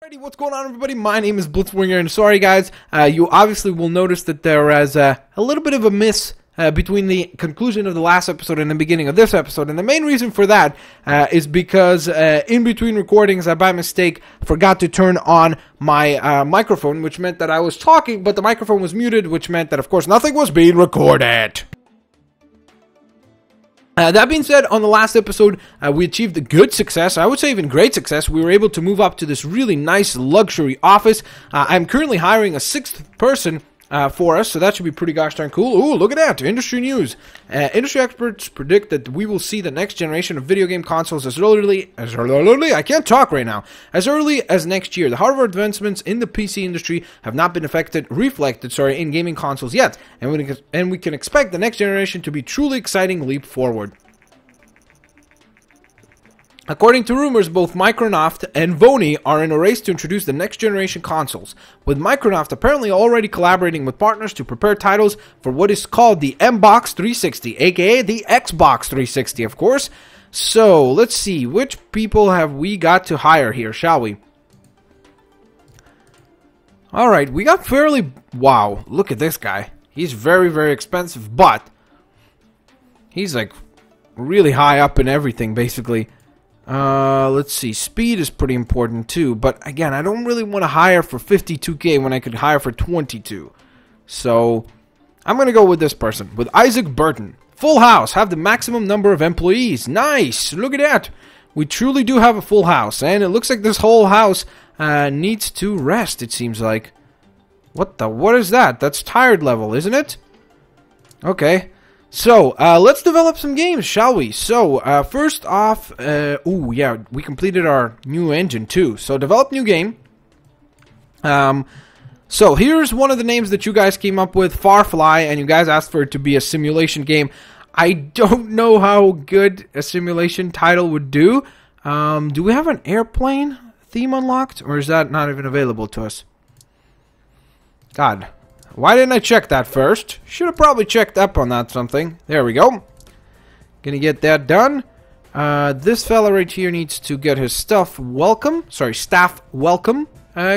Alrighty, what's going on, everybody? My name is Blitzwinger, and sorry guys, you obviously will notice that there is a little bit of a miss between the conclusion of the last episode and the beginning of this episode, and the main reason for that is because in between recordings I by mistake forgot to turn on my microphone, which meant that I was talking, but the microphone was muted, which meant that of course nothing was being recorded. That being said, on the last episode, we achieved a good success. I would say even great success. We were able to move up to this really nice luxury office. I'm currently hiring a sixth person for us, so that should be pretty gosh darn cool. Ooh, look at that. Industry news. Industry experts predict that we will see the next generation of video game consoles as early, I can't talk right now, as early as next year. The hardware advancements in the PC industry have not been reflected in gaming consoles yet, and we can expect the next generation to be truly exciting leap forward. According to rumors, both Microsoft and Sony are in a race to introduce the next generation consoles, with Microsoft apparently already collaborating with partners to prepare titles for what is called the Xbox 360, aka the Xbox 360, of course. So, let's see, which people have we got to hire here, shall we? Alright, we got fairly... Wow, look at this guy. He's very, very expensive, but he's like really high up in everything, basically. Let's see, speed is pretty important too, but again, I don't really want to hire for 52k when I could hire for 22. So, I'm gonna go with this person, with Isaac Burton. Full house, have the maximum number of employees. Nice, look at that. We truly do have a full house, and it looks like this whole house needs to rest, it seems like. What is that? That's tired level, isn't it? Okay. So, let's develop some games, shall we? So, first off, ooh, yeah, we completed our new engine, too. So, develop new game. So, here's one of the names that you guys came up with, Farfly, and you guys asked for it to be a simulation game. I don't know how good a simulation title would do. Do we have an airplane theme unlocked, or is that not even available to us? God. Why didn't I check that first? Should have probably checked up on that something. There we go. Gonna get that done. This fella right here needs to get his staff welcome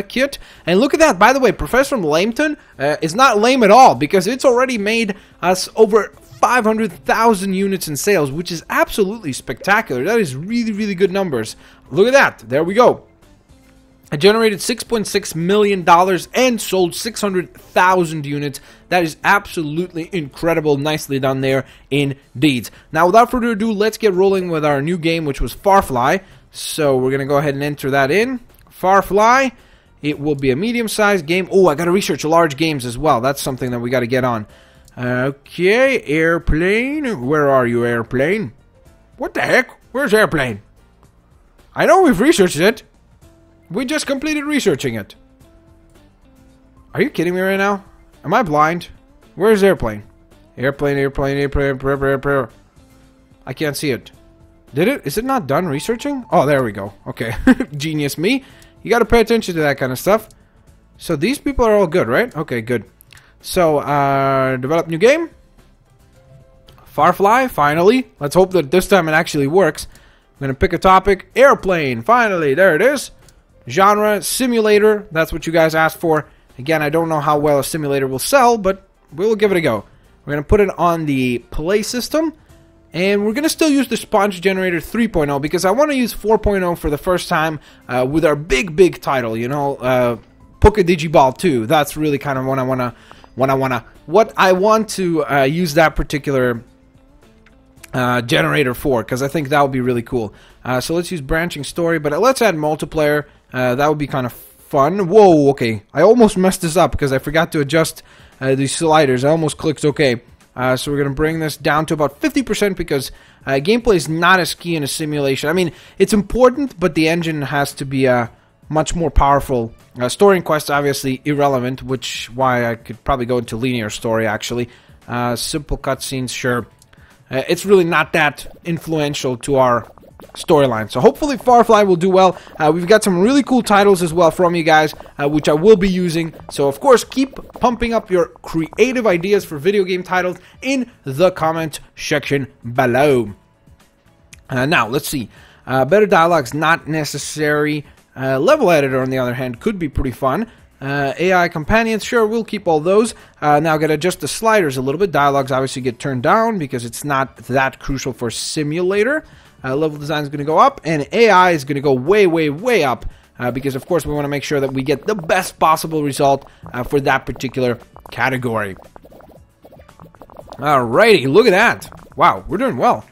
kit. And look at that, by the way, Professor Lameton is not lame at all, because it's already made us over 500,000 units in sales, which is absolutely spectacular. That is really, really good numbers. Look at that. There we go. I generated $6.6 million and sold 600,000 units. That is absolutely incredible. Nicely done there, indeed. Now, without further ado, let's get rolling with our new game, which was Farfly. So, we're going to go ahead and enter that in. Farfly. It will be a medium-sized game. Oh, I got to research large games as well. That's something that we got to get on. Okay, airplane. Where are you, airplane? What the heck? Where's airplane? I know we've researched it. We just completed researching it. Are you kidding me right now? Am I blind? Where's airplane? Airplane. I can't see it. Did it? Is it not done researching? Oh, there we go. Okay. Genius me. You gotta pay attention to that kind of stuff. So these people are all good, right? Okay, good. So, develop new game. Farfly, finally. Let's hope that this time it actually works. I'm gonna pick a topic. Airplane, finally. There it is. Genre, simulator, that's what you guys asked for. Again, I don't know how well a simulator will sell, but we'll give it a go. We're going to put it on the play system, and we're going to still use the Sponge Generator 3.0, because I want to use 4.0 for the first time with our big title, you know, Poke Digi Ball 2. That's really kind of what I want to use that particular generator for, because I think that would be really cool. So let's use branching story, but let's add multiplayer. That would be kind of fun. Whoa, okay. I almost messed this up because I forgot to adjust these sliders. I almost clicked OK. So we're going to bring this down to about 50% because gameplay is not as key in a simulation. I mean, it's important, but the engine has to be much more powerful. Story and quest obviously irrelevant, which why I could probably go into linear story actually. Simple cutscenes, sure. It's really not that influential to our storyline. So hopefully Farfly will do well. We've got some really cool titles as well from you guys, which I will be using. So of course, keep pumping up your creative ideas for video game titles in the comment section below. Now, let's see. Better dialogue's not necessary. Level editor, on the other hand, could be pretty fun. AI companions, sure, we'll keep all those. Now gotta adjust the sliders a little bit. Dialogues obviously get turned down because it's not that crucial for simulator. Level design is gonna go up, and AI is gonna go way, way, way up because, of course, we want to make sure that we get the best possible result for that particular category. Alrighty, look at that. Wow, we're doing well.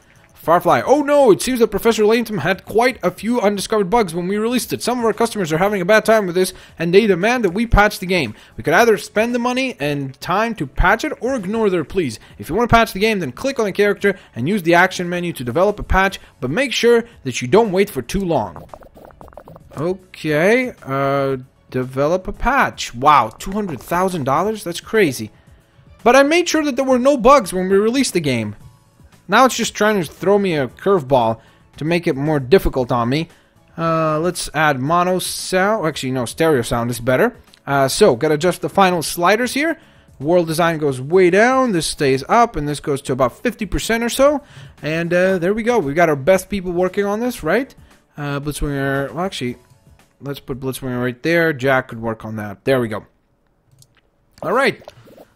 Farfly. Oh no, it seems that Professor Layton had quite a few undiscovered bugs when we released it. Some of our customers are having a bad time with this, and they demand that we patch the game. We could either spend the money and time to patch it, or ignore their pleas. If you want to patch the game, then click on the character and use the action menu to develop a patch, but make sure that you don't wait for too long. Okay, develop a patch. Wow, $200,000? That's crazy. But I made sure that there were no bugs when we released the game. Now it's just trying to throw me a curveball to make it more difficult on me. Let's add mono sound. Actually, no, stereo sound is better. So, gotta adjust the final sliders here. World design goes way down. This stays up, and this goes to about 50% or so. And there we go. We've got our best people working on this, right? Blitzwinger. Well, actually, let's put Blitzwinger right there. Jack could work on that. There we go. All right.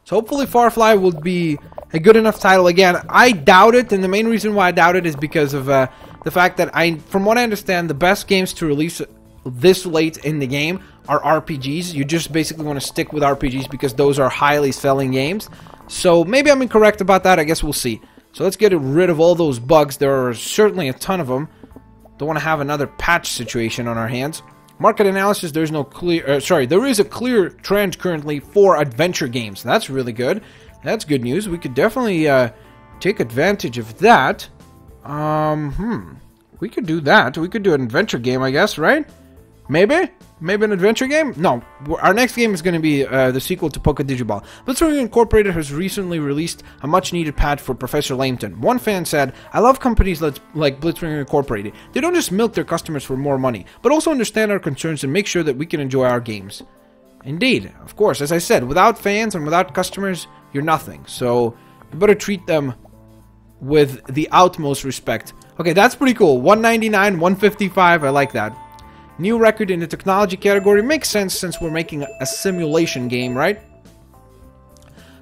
So hopefully Farfly will be a good enough title. Again, I doubt it, and the main reason why I doubt it is because of the fact that from what I understand, the best games to release this late in the game are RPGs. You just basically want to stick with RPGs because those are highly selling games. So maybe I'm incorrect about that. I guess we'll see. So let's get rid of all those bugs. There are certainly a ton of them. Don't want to have another patch situation on our hands. Market analysis, there's no clear... there is a clear trend currently for adventure games. That's really good. That's good news. We could definitely take advantage of that. We could do that. We could do an adventure game, I guess, right? Maybe? Maybe an adventure game? No. Our next game is going to be the sequel to DigiPokeBall. Blitzwinger Incorporated has recently released a much-needed patch for Professor Layton. One fan said, "I love companies like Blitzwinger Incorporated. They don't just milk their customers for more money, but also understand our concerns and make sure that we can enjoy our games." Indeed. Of course, as I said, without fans and without customers, you're nothing. So, you better treat them with the utmost respect. Okay, that's pretty cool. 199, 155, I like that. New record in the technology category. Makes sense since we're making a simulation game, right?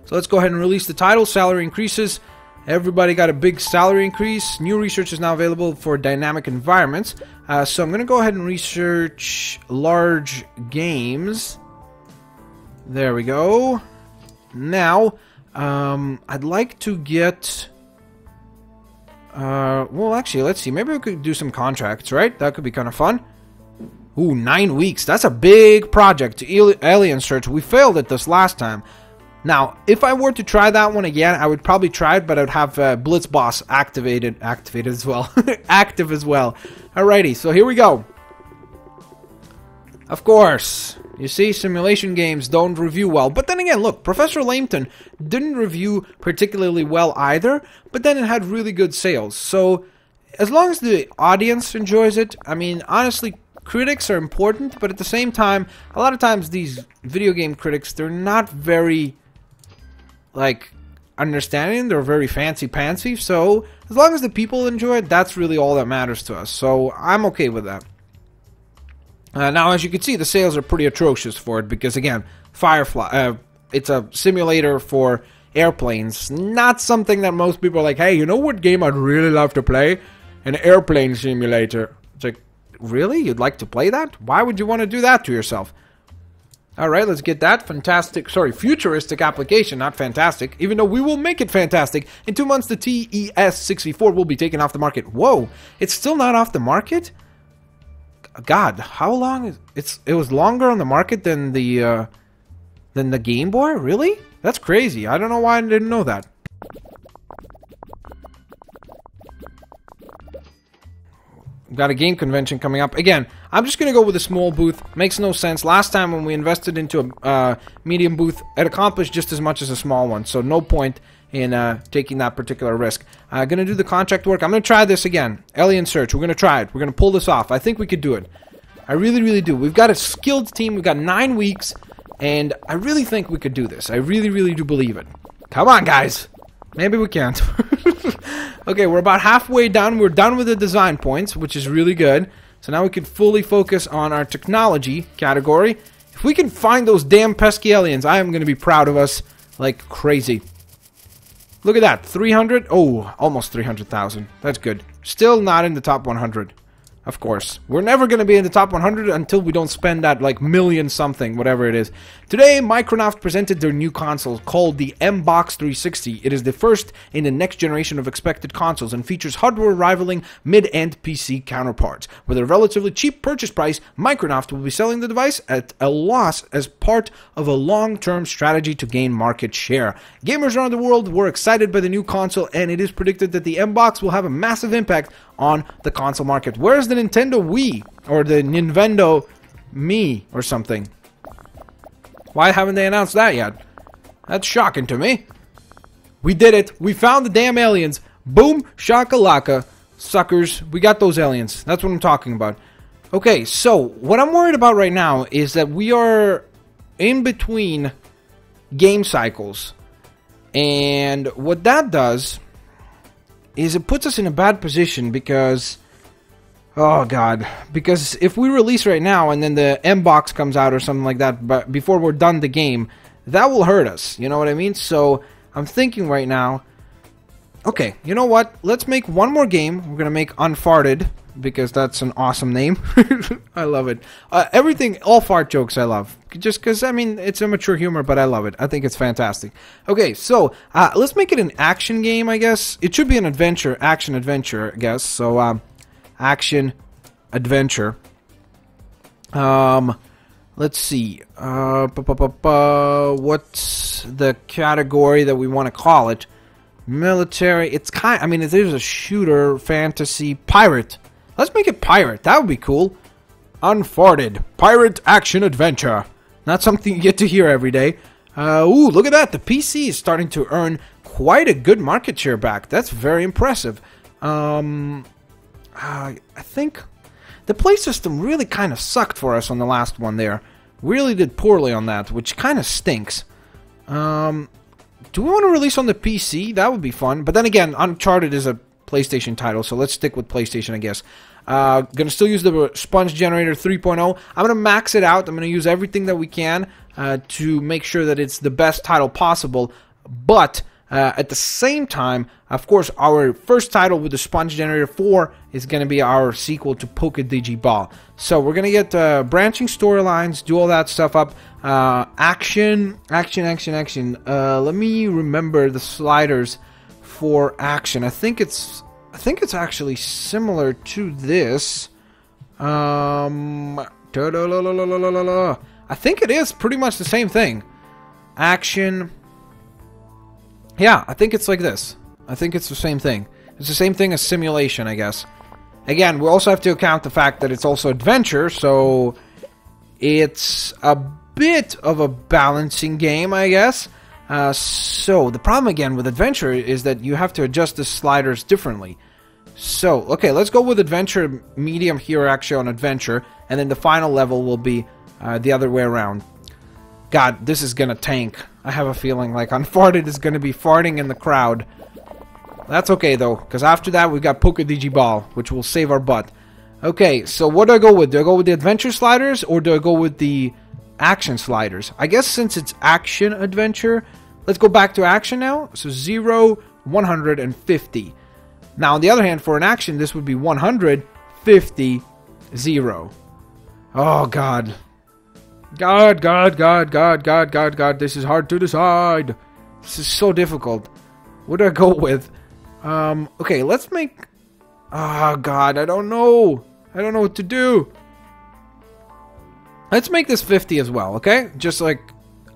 So let's go ahead and release the title. Salary increases. Everybody got a big salary increase. New research is now available for dynamic environments. So I'm going to go ahead and research large games. There we go. Now, I'd like to get... well, actually, let's see. Maybe we could do some contracts, right? That could be kind of fun. Ooh, 9 weeks. That's a big project. Alien search. We failed at this last time. Now, if I were to try that one again, I would probably try it, but I'd have Blitzboss activated as well. Active as well. Alrighty, so here we go. Of course, you see, simulation games don't review well. But then again, look, Professor Layton didn't review particularly well either, but then it had really good sales. So, as long as the audience enjoys it, I mean, honestly, critics are important, but at the same time, a lot of times these video game critics, they're not very, like, understanding. They're very fancy-pantsy. So, as long as the people enjoy it, that's really all that matters to us. So, I'm okay with that. Now, as you can see, the sales are pretty atrocious for it because, again, Farfly, it's a simulator for airplanes. Not something that most people are like, hey, you know what game I'd really love to play? An airplane simulator. It's like, really? You'd like to play that? Why would you want to do that to yourself? Alright, let's get that futuristic application, not fantastic. Even though we will make it fantastic. In 2 months, the TES-64 will be taken off the market. Whoa, it's still not off the market? God, how long is it was longer on the market than the Game Boy? Really? That's crazy. I don't know why I didn't know that. Got a game convention coming up. Again, I'm just going to go with a small booth. Makes no sense. Last time when we invested into a medium booth, it accomplished just as much as a small one. So no point in taking that particular risk. I'm going to do the contract work. I'm going to try this again. Alien Search. We're going to try it. We're going to pull this off. I think we could do it. I really, really do. We've got a skilled team. We've got 9 weeks. And I really think we could do this. I really, really do believe it. Come on, guys. Maybe we can't. Okay, we're about halfway done. We're done with the design points, which is really good. So now we can fully focus on our technology category. If we can find those damn pesky aliens, I am going to be proud of us like crazy. Look at that, 300? Oh, almost 300,000. That's good. Still not in the top 100. Of course. We're never going to be in the top 100 until we don't spend that like million something, whatever it is. Today, Microsoft presented their new console called the Mbox 360. It is the first in the next generation of expected consoles and features hardware rivaling mid-end PC counterparts. With a relatively cheap purchase price, Microsoft will be selling the device at a loss as part of a long-term strategy to gain market share. Gamers around the world were excited by the new console, and it is predicted that the Mbox will have a massive impact on the console market. Where's the Nintendo Wii or the Nintendo Me or something? Why haven't they announced that yet? That's shocking to me. We did it. We found the damn aliens. Boom, shakalaka, suckers. We got those aliens. That's what I'm talking about. Okay, so what I'm worried about right now is that we are in between game cycles, and what that does is it puts us in a bad position because, oh god, because if we release right now and then the Mbox comes out or something like that, but before we're done the game, that will hurt us, you know what I mean? So I'm thinking right now, okay, you know what, let's make one more game. We're gonna make Unfarted, because that's an awesome name. I love it. Everything, all fart jokes I love. Just because, I mean, it's immature humor, but I love it. I think it's fantastic. Okay, so let's make it an action game, I guess. It should be an adventure, action-adventure, I guess. So, action-adventure. Let's see. What's the category that we want to call it? Military. It's kind. I mean, there's a shooter, fantasy, pirate. Let's make it pirate. That would be cool. Unfarted. Pirate action adventure. Not something you get to hear every day. Ooh, look at that. The PC is starting to earn quite a good market share back. That's very impressive. I think the Play system really kind of sucked for us on the last one there. Really did poorly on that, which kind of stinks. Do we want to release on the PC? That would be fun. But then again, Uncharted is a PlayStation title, so let's stick with PlayStation, I guess. Gonna still use the Sponge Generator 3.0. I'm gonna max it out. I'm gonna use everything that we can to make sure that it's the best title possible. But at the same time, of course, our first title with the Sponge Generator 4 is gonna be our sequel to Digi Ball. So we're gonna get branching storylines, do all that stuff up. Action. Let me remember the sliders for action. I think it's actually similar to this. I think it is pretty much the same thing. Action. Yeah, I think it's like this. I think it's the same thing. It's the same thing as simulation, I guess. Again, we also have to account the fact that it's also adventure, so it's a bit of a balancing game, I guess. So the problem again with adventure is that you have to adjust the sliders differently. So, okay, let's go with adventure, medium here actually on adventure, and then the final level will be the other way around. God, this is gonna tank. I have a feeling like Unfarted is gonna be farting in the crowd. That's okay though, because after that we've got Digi Ball, which will save our butt. Okay, so what do I go with? Do I go with the adventure sliders, or do I go with the action sliders? I guess since it's action adventure, let's go back to action now. So 0, 150. Now on the other hand, for an action, this would be 150, 0. Oh god. God, this is hard to decide. This is so difficult. What do I go with? Okay, let's make... Oh god, I don't know. I don't know what to do. Let's make this 50 as well, okay? Just like,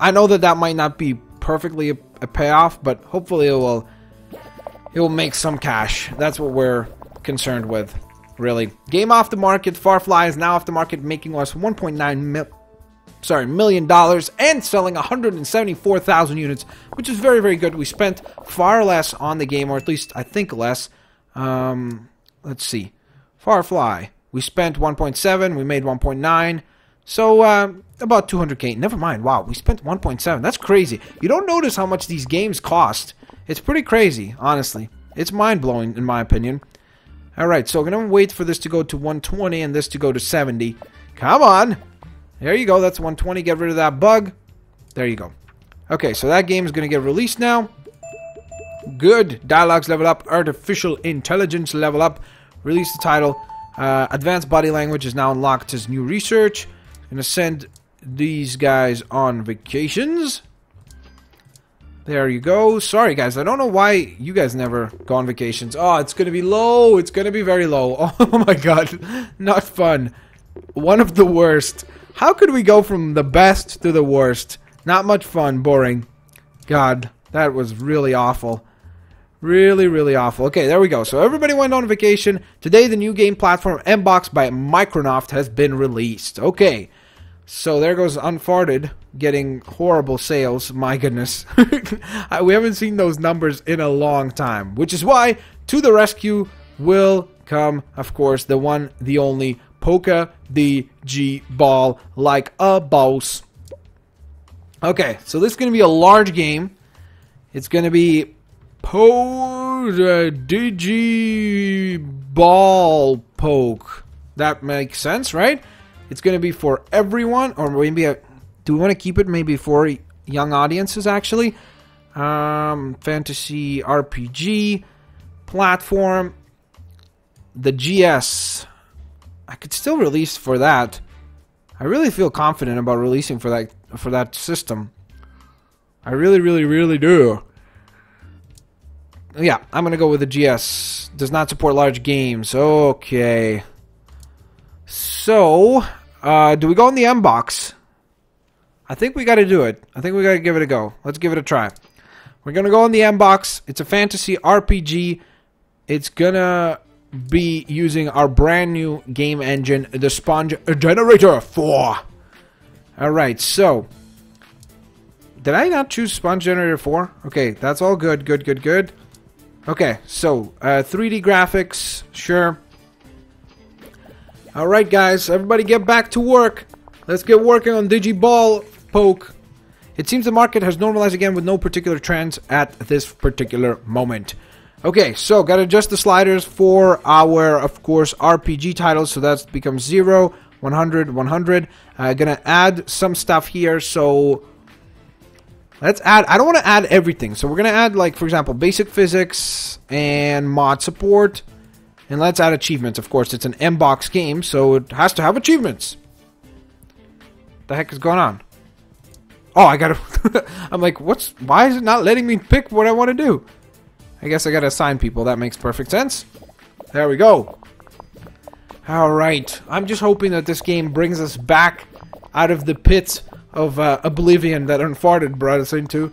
I know that might not be perfectly a payoff, but hopefully it will make some cash. That's what we're concerned with, really. Game off the market. Farfly is now off the market, making us $1.9 million and selling 174,000 units, which is very, very good. We spent far less on the game, or at least I think less. Let's see. Farfly. We spent 1.7, we made 1.9. So, about 200k. Never mind. Wow, we spent 1.7. That's crazy. You don't notice how much these games cost. It's pretty crazy, honestly. It's mind-blowing, in my opinion. Alright, so I'm going to wait for this to go to 120 and this to go to 70. Come on! There you go, that's 120. Get rid of that bug. There you go. Okay, so that game is going to get released now. Good. Dialogues level up. Artificial intelligence level up. Release the title. Advanced body language is now unlocked as new research. Going to send these guys on vacations. There you go. Sorry, guys. I don't know why you guys never go on vacations. Oh, it's going to be low. It's going to be very low. Oh, my God. Not fun. One of the worst. How could we go from the best to the worst? Not much fun. Boring. God, that was really awful. Really, really awful. Okay, there we go. So everybody went on vacation. Today, the new game platform Mbox by Microsoft has been released. Okay. So there goes Unfarted getting horrible sales. My goodness. We haven't seen those numbers in a long time. Which is why, to the rescue will come, of course, the one, the only, Poke Digi Ball like a boss. Okay, so this is going to be a large game. It's going to be Digi Ballpoke. That makes sense, right? It's going to be for everyone, or maybe do we want to keep it maybe for young audiences actually? Fantasy RPG platform. The GS. I could still release for that. I really feel confident about releasing for that system. I really, really, really do. Yeah, I'm gonna go with the GS. Does not support large games. Okay. So, do we go in the Mbox? I think we gotta do it. I think we gotta give it a go. Let's give it a try. We're gonna go in the Mbox. It's a fantasy RPG. It's gonna be using our brand new game engine, the Sponge Generator 4. Alright, so did I not choose Sponge Generator 4? Okay, that's all good, good. Okay, so 3D graphics, sure. Alright guys, everybody get back to work. Let's get working on Digi Ballpoke. It seems the market has normalized again with no particular trends at this particular moment. Okay, so gotta adjust the sliders for our, of course, RPG titles. So that becomes 0, 100, 100. Gonna add some stuff here. So let's add, I don't want to add everything. So we're gonna add, like, for example, basic physics and mod support. And let's add achievements. Of course, it's an Mbox game, so it has to have achievements. What the heck is going on? Oh, I gotta... I'm like, why is it not letting me pick what I want to do? I guess I gotta assign people. That makes perfect sense. There we go. Alright. I'm just hoping that this game brings us back out of the pits of oblivion that Unfarted brought us into.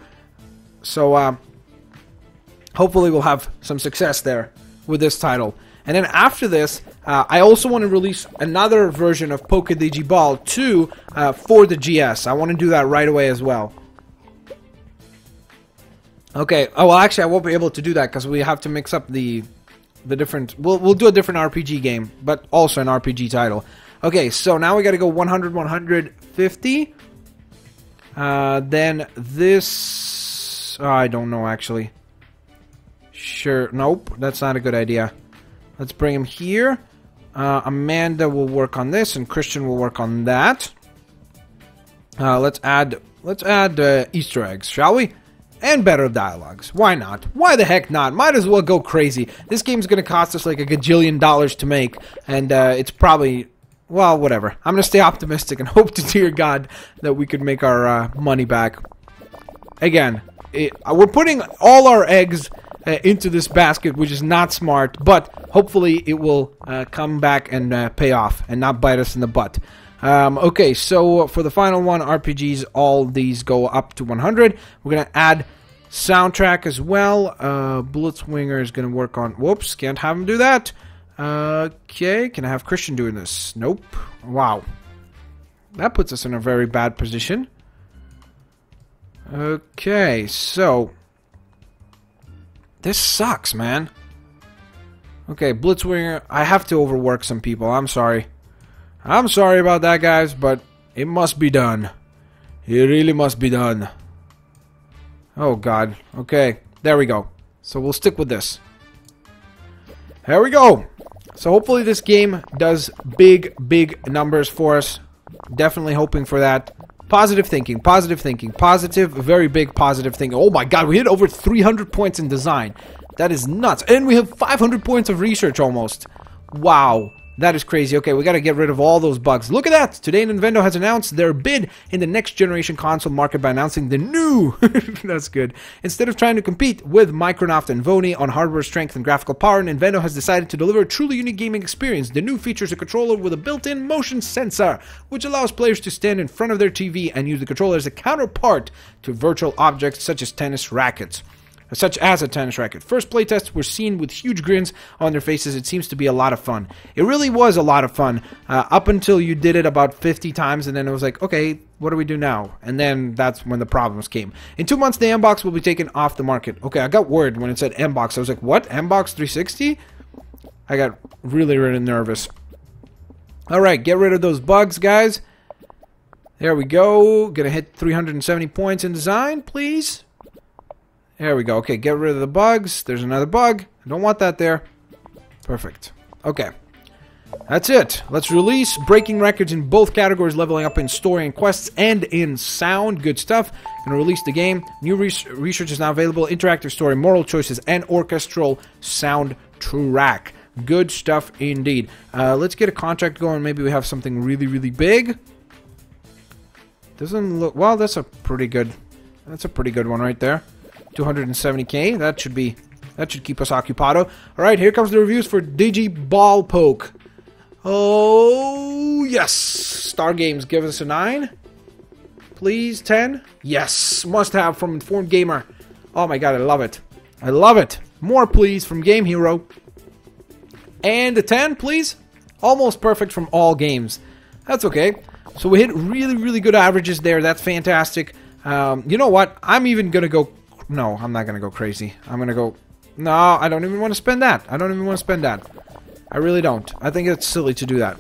So, hopefully we'll have some success there with this title. And then after this, I also want to release another version of Poke Digi Ball 2 for the GS. I want to do that right away as well. Okay. Oh, well, actually, I won't be able to do that because we have to mix up the different... We'll do a different RPG game, but also an RPG title. Okay, so now we got to go 100, 150. Then this... Oh, I don't know, actually. Sure. Nope, that's not a good idea. Let's bring him here. Amanda will work on this, and Christian will work on that. Let's add Easter eggs, shall we? And better dialogues. Why not? Why the heck not? Might as well go crazy. This game's gonna cost us like $1 gajillion to make, and it's probably, well, whatever. I'm gonna stay optimistic and hope to dear God that we could make our money back. Again, we're putting all our eggs into this basket, which is not smart, but hopefully it will come back and pay off and not bite us in the butt. Okay, so for the final one, RPGs, all these go up to 100. We're going to add soundtrack as well. Blitzwinger is going to work on... Whoops, can't have him do that. Okay, can I have Christian doing this? Nope. Wow. That puts us in a very bad position. Okay, so... This sucks, man. Okay, Blitzwinger, I have to overwork some people. I'm sorry. I'm sorry about that, guys, but it must be done. It really must be done. Oh, God. Okay, there we go. So we'll stick with this. Here we go. So hopefully this game does big numbers for us. Definitely hoping for that. Positive thinking, positive, very big positive thinking. Oh my god, we hit over 300 points in design. That is nuts. And we have 500 points of research almost. Wow. That is crazy. Okay, we got to get rid of all those bugs. Look at that! Today, Nintendo has announced their bid in the next generation console market by announcing the new... That's good. Instead of trying to compete with Microsoft and Sony on hardware strength and graphical power, Nintendo has decided to deliver a truly unique gaming experience. The new features a controller with a built-in motion sensor, which allows players to stand in front of their TV and use the controller as a counterpart to virtual objects such as a tennis racket. First playtests were seen with huge grins on their faces. It seems to be a lot of fun. It really was a lot of fun up until you did it about 50 times, and then it was like, okay, what do we do now? And then that's when the problems came. In 2 months, the M-Box will be taken off the market. Okay, I got worried when it said M-Box. I was like, what? M-Box 360? I got really nervous. Alright, get rid of those bugs, guys. There we go. Gonna hit 370 points in design, please. There we go. Okay, get rid of the bugs. There's another bug. I don't want that there. Perfect. Okay. That's it. Let's release breaking records in both categories, leveling up in story and quests and in sound. Good stuff. Gonna release the game. New research is now available. Interactive story, moral choices, and orchestral soundtrack. Good stuff indeed. Let's get a contract going. Maybe we have something really big. Doesn't look... Well, that's a pretty good one right there. 270k. That should keep us occupado. All right, here comes the reviews for Digi Ballpoke. Oh yes, Star Games give us a 9. Please 10. Yes, must have from Informed Gamer. Oh my god, I love it. I love it. More please from Game Hero. And a 10, please. Almost perfect from All Games. That's okay. So we hit really good averages there. That's fantastic. You know what? I'm even gonna go. No, I'm not going to go crazy. I'm going to go... No, I don't even want to spend that. I really don't. I think it's silly to do that.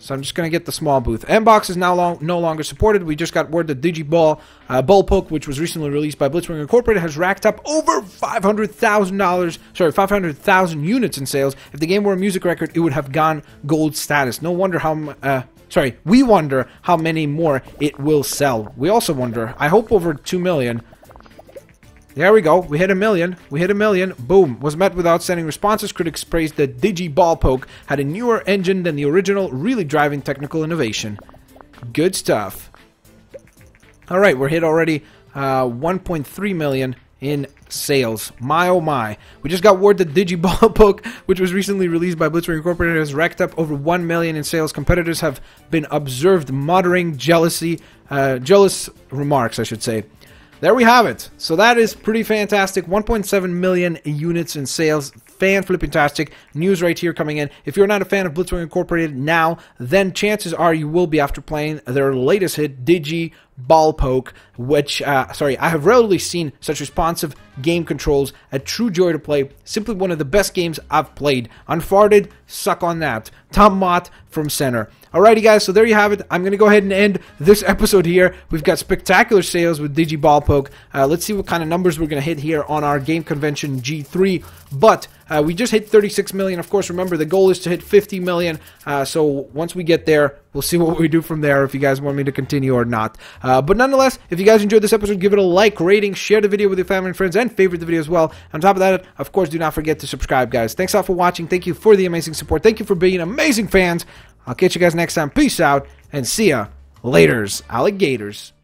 So I'm just going to get the small booth. M-Box is now no longer supported. We just got word that Digi Ballpoke, which was recently released by Blitzwinger Incorporated, has racked up over $500,000 units in sales. If the game were a music record, it would have gone gold status. No wonder how... we wonder how many more it will sell. We also wonder... I hope over 2 million... There we go. We hit a million. Boom. Was met with outstanding responses. Critics praised that Digi Ballpoke had a newer engine than the original, really driving technical innovation. Good stuff. Alright, we're hit already 1.3 million in sales. My oh my. We just got word that Digi Ballpoke, which was recently released by Blitzwinger Incorporated, has racked up over 1 million in sales. Competitors have been observed muttering jealous remarks, I should say. There we have it. So that is pretty fantastic. 1.7 million units in sales. Fan-flipping-tastic news right here coming in. If you're not a fan of Blitzwinger Incorporated now, then chances are you will be after playing their latest hit, Digi Ballpoke, which, I have rarely seen such responsive game controls. A true joy to play. Simply one of the best games I've played. Unfarted, suck on that. Tom Mott from Center. Alrighty guys, so there you have it. I'm going to go ahead and end this episode here. We've got spectacular sales with Digi Ballpoke. Let's see what kind of numbers we're going to hit here on our game convention G3. But we just hit 36 million. Of course, remember the goal is to hit 50 million. So once we get there, we'll see what we do from there if you guys want me to continue or not. But nonetheless, if you guys enjoyed this episode, give it a like, rating, share the video with your family and friends, and favorite the video as well. On top of that, of course, do not forget to subscribe, guys. Thanks all for watching. Thank you for the amazing support. Thank you for being amazing fans. I'll catch you guys next time. Peace out, and see ya. Laters, alligators.